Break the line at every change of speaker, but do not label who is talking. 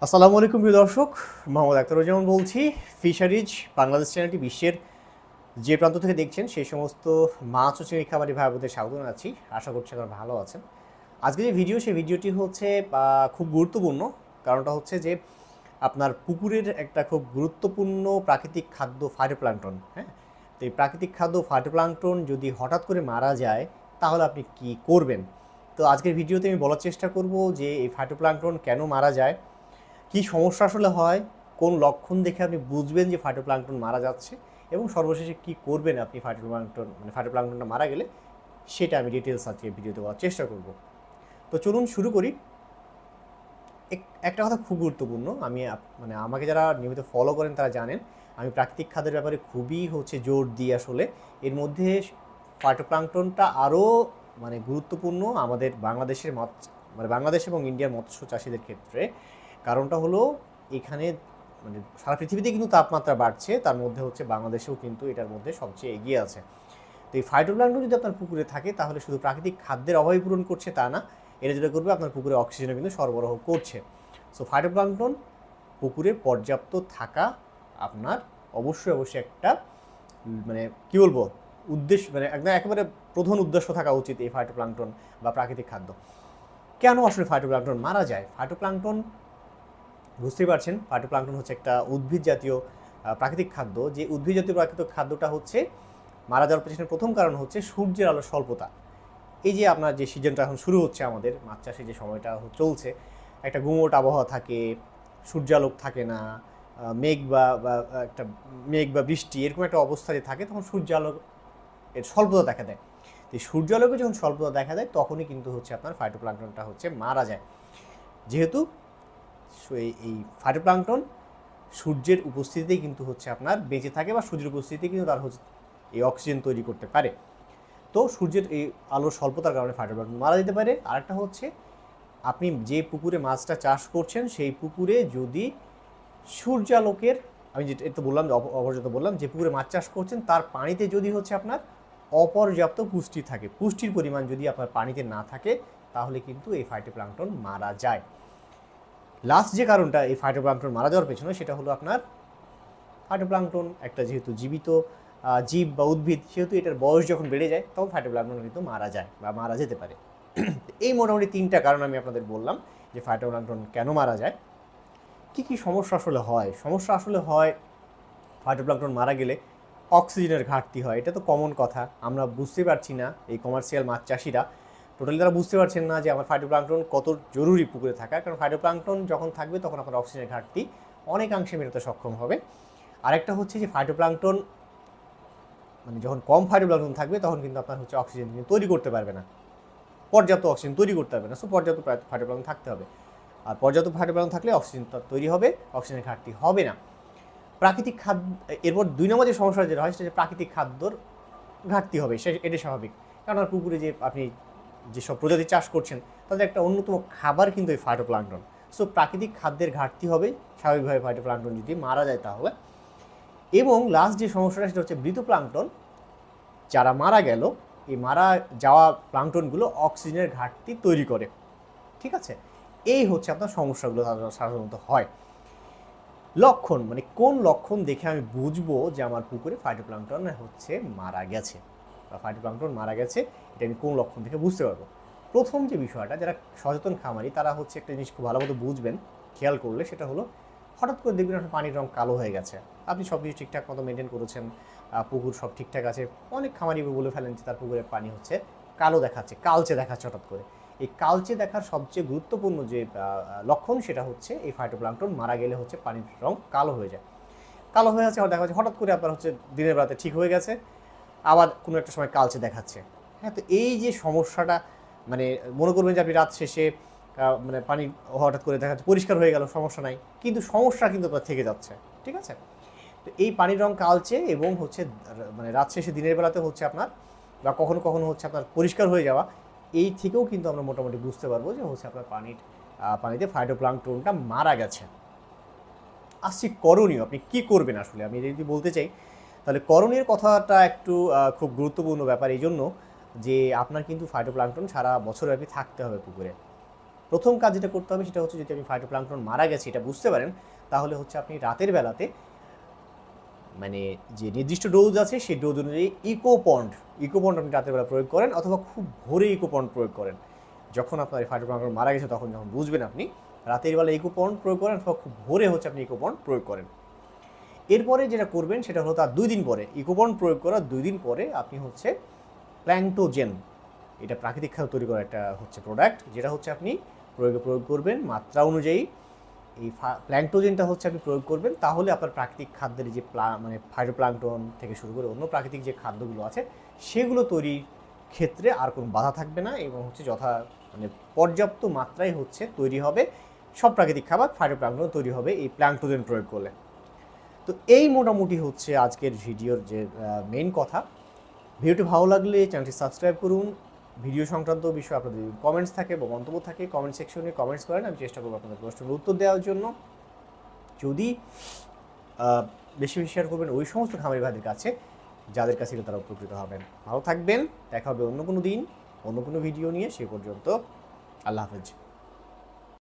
আসসালামু আলাইকুম প্রিয় দর্শক, মোহাম্মদ আখতারুজ্জামান বলছি। ফিশারিজ বাংলাদেশ চ্যানেলটি বিশ্বের যে প্রান্ত থেকে দেখছেন সেই সমস্ত মাছ ও চিংড়ি খামারি ভাই বোনদের স্বাগত জানাচ্ছি। আশা করছি আপনারা ভালো আছেন। আজকে যে সেই ভিডিওটি হচ্ছে খুব গুরুত্বপূর্ণ। কারণটা হচ্ছে যে আপনার পুকুরের একটা খুব গুরুত্বপূর্ণ প্রাকৃতিক খাদ্য ফাইটোপ্ল্যাঙ্কটন। হ্যাঁ, তো এই প্রাকৃতিক খাদ্য ফাইটোপ্ল্যাঙ্কটন যদি হঠাৎ করে মারা যায় তাহলে আপনি কি করবেন। তো আজকের ভিডিওতে আমি বলার চেষ্টা করব যে এই ফাইটোপ্ল্যাঙ্কটন কেন মারা যায়, কি সমস্যা আসলে হয়, কোন লক্ষণ দেখে আপনি বুঝবেন যে ফাইটোপ্ল্যাঙ্কটন মারা যাচ্ছে, এবং সর্বশেষে কি করবেন আপনি ফাইটোপ্ল্যাঙ্কটনটা মারা গেলে, সেটা আমি ডিটেলস আজকে ভিডিওতে বলার চেষ্টা করব। তো চলুন শুরু করি। একটা কথা খুব গুরুত্বপূর্ণ, আমি আমাকে যারা নিয়মিত ফলো করেন তারা জানেন আমি প্রাকৃতিক খাদ্যের ব্যাপারে খুবই জোর দিই। আসলে এর মধ্যে ফাইটোপ্ল্যাঙ্কটনটা আরও গুরুত্বপূর্ণ আমাদের বাংলাদেশের বাংলাদেশ এবং ইন্ডিয়ার মৎস্য চাষিদের ক্ষেত্রে। কারণটা হলো এখানে সারা পৃথিবীতে কিন্তু তাপমাত্রা বাড়ছে, তার মধ্যে বাংলাদেশেও কিন্তু এটার মধ্যে সবচেয়ে এগিয়ে আছে। তো এই ফাইটোপ্ল্যাঙ্কটন যদি আপনার পুকুরে থাকে তাহলে শুধু প্রাকৃতিক খাদ্যের অভাবই পূরণ করছে তা না, এটা যেটা করবে আপনার পুকুরে অক্সিজেনও কিন্তু সরবরাহ করছে। সো ফাইটোপ্ল্যাঙ্কটন পুকুরে পর্যাপ্ত থাকা আপনার অবশ্যই একটা কী বলবো উদ্দেশ্য, একদম একেবারে প্রধান উদ্দেশ্য থাকা উচিত এই ফাইটোপ্ল্যাঙ্কটন বা প্রাকৃতিক খাদ্য। কেন আসলে ফাইটোপ্ল্যাঙ্কটন মারা যায়? ফাইটোপ্ল্যাঙ্কটন, বুঝতেই পারছেন, ফাইটোপ্ল্যাঙ্কটন হচ্ছে একটা উদ্ভিদ জাতীয় প্রাকৃতিক খাদ্য। যে উদ্ভিদ জাতীয় প্রাকৃতিক খাদ্যটা মারা যাওয়ার পেছনে প্রথম কারণ হচ্ছে সূর্যের আলোর স্বল্পতা। এই যে আপনার যে সিজনটা এখন শুরু হচ্ছে, আমাদের মাছ চাষের যে সময়টা চলছে, একটা গুমোট আবহাওয়া থাকে, সূর্যালোক থাকে না, মেঘ বা বৃষ্টি এরকম একটা অবস্থা যে থাকে, তখন সূর্যালোক এর স্বল্পতা দেখা দেয়। তো সূর্যালোকে যখন স্বল্পতা দেখা দেয় তখনই কিন্তু আপনার ফাইটোপ্ল্যাঙ্কটনটা মারা যায়। যেহেতু এই ফাইটোপ্ল্যাঙ্কটন সূর্যের উপস্থিতিতেই কিন্তু আপনার বেঁচে থাকে, বা সূর্যের উপস্থিতিতে কিন্তু তার এই অক্সিজেন তৈরি করতে পারে। তো সূর্যের এই আলোর স্বল্পতার কারণে ফাইটোপ্ল্যাঙ্কটন মারা যেতে পারে। আরেকটা হচ্ছে, আপনি যে পুকুরে মাছটা চাষ করছেন সেই পুকুরে যদি সূর্যালোকের, আমি যেটা একটু বললাম অপর্যাপ্ত বললাম, যে পুকুরে মাছ চাষ করছেন তার পানিতে যদি আপনার অপর্যাপ্ত পুষ্টি থাকে, পুষ্টির পরিমাণ যদি আপনার পানিতে না থাকে, তাহলে কিন্তু এই ফাইটোপ্ল্যাঙ্কটন মারা যায়। লাস্ট যে কারণটা এই ফাইটোপ্ল্যাঙ্কটন মারা যাওয়ার পেছনে, সেটা হলো আপনার ফাইটোপ্ল্যাঙ্কটন একটা যেহেতু জীবিত জীব বা উদ্ভিদ, সেহেতু এটার বয়স যখন বেড়ে যায় তখন ফাইটোপ্ল্যাঙ্কটন কিন্তু মারা যায় বা মারা যেতে পারে। এই মোটামুটি তিনটা কারণ আমি আপনাদের বললাম যে ফাইটোপ্ল্যাঙ্কটন কেন মারা যায়। কি সমস্যা আসলে হয়? সমস্যা আসলে হয় ফাইটোপ্ল্যাঙ্কটন মারা গেলে অক্সিজেনের ঘাটতি হয়। এটা তো কমন কথা, আমরা বুঝতে পারছি না, এই কমার্শিয়াল মাছ চাষিরা টোটালি তারা বুঝতে পারছেন না যে আমার ফাইটোপ্ল্যাঙ্কটন কত জরুরি পুকুরে থাকা। কারণ ফাইটোপ্ল্যাঙ্কটন যখন থাকবে তখন আপনার অক্সিজেনের ঘাটতি অনেকাংশে মেটাতে সক্ষম হবে। আরেকটা হচ্ছে যে ফাইটোপ্ল্যাঙ্কটন যখন কম ফাইটোপ্ল্যাঙ্কটন থাকবে তখন কিন্তু আপনার অক্সিজেন তৈরি করতে পারবে না, পর্যাপ্ত অক্সিজেন তৈরি করতে পারবে না। সো পর্যাপ্ত ফাইটোপ্ল্যাঙ্কটন থাকতে হবে, আর পর্যাপ্ত ফাইটোপ্ল্যাঙ্কটন থাকলে অক্সিজেন তৈরি হবে, অক্সিজেনের ঘাটতি হবে না। প্রাকৃতিক খাদ্য, এরপর 2 নম্বর যে সমস্যা যেটা হয় সেটা হচ্ছে প্রাকৃতিক খাদ্যর ঘাটতি হবে। এটা স্বাভাবিক, কারণ আর পুকুরে যে আপনি যেসব প্রজাতি চাষ করছেন তাদের একটা অন্যতম খাবার কিন্তু এই ফাইটোপ্ল্যাঙ্কটন। সো প্রাকৃতিক খাদ্যের ঘাটতি হবে স্বাভাবিকভাবে ফাইটোপ্ল্যাঙ্কটন যদি মারা যায় তাহলে। এবং লাস্ট যে সমস্যাটা সেটা হচ্ছে মৃত প্ল্যাঙ্কটন যারা মারা গেল, এই মারা যাওয়া প্ল্যাঙ্কটনগুলো অক্সিজেনের ঘাটতি তৈরি করে। ঠিক আছে, এই হচ্ছে আপনার সমস্যাগুলো সাধারণত হয়। লক্ষণ, কোন লক্ষণ দেখে আমি বুঝবো যে আমার পুকুরে ফাইটোপ্ল্যাঙ্কটন মারা গেছে বা ফাইটোপ্ল্যাঙ্কটন মারা গেছে, এটা আমি কোন লক্ষণ দেখে বুঝতে পারবো? প্রথম যে বিষয়টা, যারা সচেতন খামারি তারা একটা জিনিস খুব ভালো মতো বুঝবেন খেয়াল করলে, সেটা হলো হঠাৎ করে দেখবেন আপনার পানির রং কালো হয়ে গেছে। আপনি সব কিছু ঠিকঠাক মতো মেনটেন করেছেন, পুকুর সব ঠিকঠাক আছে, অনেক খামারি বলে ফেলেন যে তার পুকুরের পানি কালো দেখাচ্ছে, কালচে দেখাচ্ছে হঠাৎ করে। এই কালচে দেখার সবচেয়ে গুরুত্বপূর্ণ যে লক্ষণ সেটা হচ্ছে এই ফাইটোপ্ল্যাঙ্কটন মারা গেলে পানির রং কালো হয়ে যায়। কালো হয়ে আছে, দেখা যাচ্ছে হঠাৎ করে আপনার দিনের বেলাতে ঠিক হয়ে গেছে, আবার কোনো একটা সময় কালচে দেখাচ্ছে। হ্যাঁ, তো এই যে সমস্যাটা, মনে করবেন যে আপনি রাত শেষে পানি হঠাৎ করে দেখা যাচ্ছে পরিষ্কার হয়ে গেল, সমস্যা নাই, কিন্তু সমস্যা কিন্তু আপনার থেকে যাচ্ছে। ঠিক আছে, তো এই পানির রং কালচে এবং রাত শেষে দিনের বেলাতে আপনার, বা কখনো কখনো আপনার পরিষ্কার হয়ে যাওয়া, এই থেকেও কিন্তু আমরা মোটামুটি বুঝতে পারবো যে আপনার পানিতে ফাইটোপ্ল্যাঙ্কটনটা মারা গেছে। আসছি করণীয়, আপনি কি করবেন আসলে, আমি যদি বলতে চাই তাহলে করণীয় কথাটা একটু খুব গুরুত্বপূর্ণ ব্যাপার, এই জন্য যে আপনার কিন্তু ফাইটোপ্ল্যাঙ্কটন সারা বছরব্যাপী থাকতে হবে পুকুরে। প্রথম কাজ যেটা করতে হবে সেটা হচ্ছে যদি আপনি ফাইটোপ্ল্যাঙ্কটন মারা গেছে এটা বুঝতে পারেন, তাহলে হচ্ছে আপনি রাতের বেলাতে মানে যে নির্দিষ্ট ডোজ আছে সেই ডোজ অনুযায়ী ইকোপন্ড আপনি রাতের বেলা প্রয়োগ করেন, অথবা খুব ভোরে ইকোপন্ড প্রয়োগ করেন। যখন আপনার এই ফাইটোপ্ল্যাঙ্কটন মারা গেছে তখন যখন বুঝবেন আপনি, রাতের বেলা ইকোপন্ড প্রয়োগ করেন অথবা খুব ভোরে হচ্ছে আপনি ইকোপন্ড প্রয়োগ করেন। এরপরে যেটা করবেন সেটা হলো তার 2 দিন পরে, ইকোপন্ড প্রয়োগ করার 2 দিন পরে আপনি হচ্ছে প্ল্যাঙ্কটোজেন, এটা প্রাকৃতিক খাদ্য তৈরি করা একটা হচ্ছে প্রোডাক্ট, যেটা হচ্ছে আপনি প্রয়োগ করবেন মাত্রা অনুযায়ী। এই প্ল্যাঙ্কটোজেনটা হচ্ছে আপনি প্রয়োগ করবেন, তাহলে আপনার প্রাকৃতিক খাদ্যের যে মানে ফাইটোপ্ল্যাঙ্কটন থেকে শুরু করে অন্য প্রাকৃতিক যে খাদ্যগুলো আছে সেগুলো তৈরির ক্ষেত্রে আর কোনো বাধা থাকবে না, এবং হচ্ছে মানে পর্যাপ্ত মাত্রায় হচ্ছে তৈরি হবে সব প্রাকৃতিক খাবার, ফাইটোপ্ল্যাঙ্কটন তৈরি হবে এই প্ল্যাঙ্কটোজেন প্রয়োগ করলে। তো এই মোটামুটি হচ্ছে আজকের ভিডিওর যে মেইন কথা। ভিডিওটি ভালো লাগলে চ্যানেলটি সাবস্ক্রাইব করুন। ভিডিও সংক্রান্ত বিষয়ে আপনাদের যদি কমেন্টস থাকে বা মন্তব্য থাকে কমেন্ট সেকশনে কমেন্টস করেন, আমি চেষ্টা করবো আপনাদের প্রশ্নের উত্তর দেওয়ার জন্য। যদি বেশি বেশি শেয়ার করবেন ওই সমস্ত খামারি ভাইদের কাছে যাদের কাছে তারা উপকৃত হবেন। ভালো থাকবেন, দেখা হবে অন্য কোনো দিন অন্য কোনো ভিডিও নিয়ে। সে পর্যন্ত আল্লাহ হাফেজ।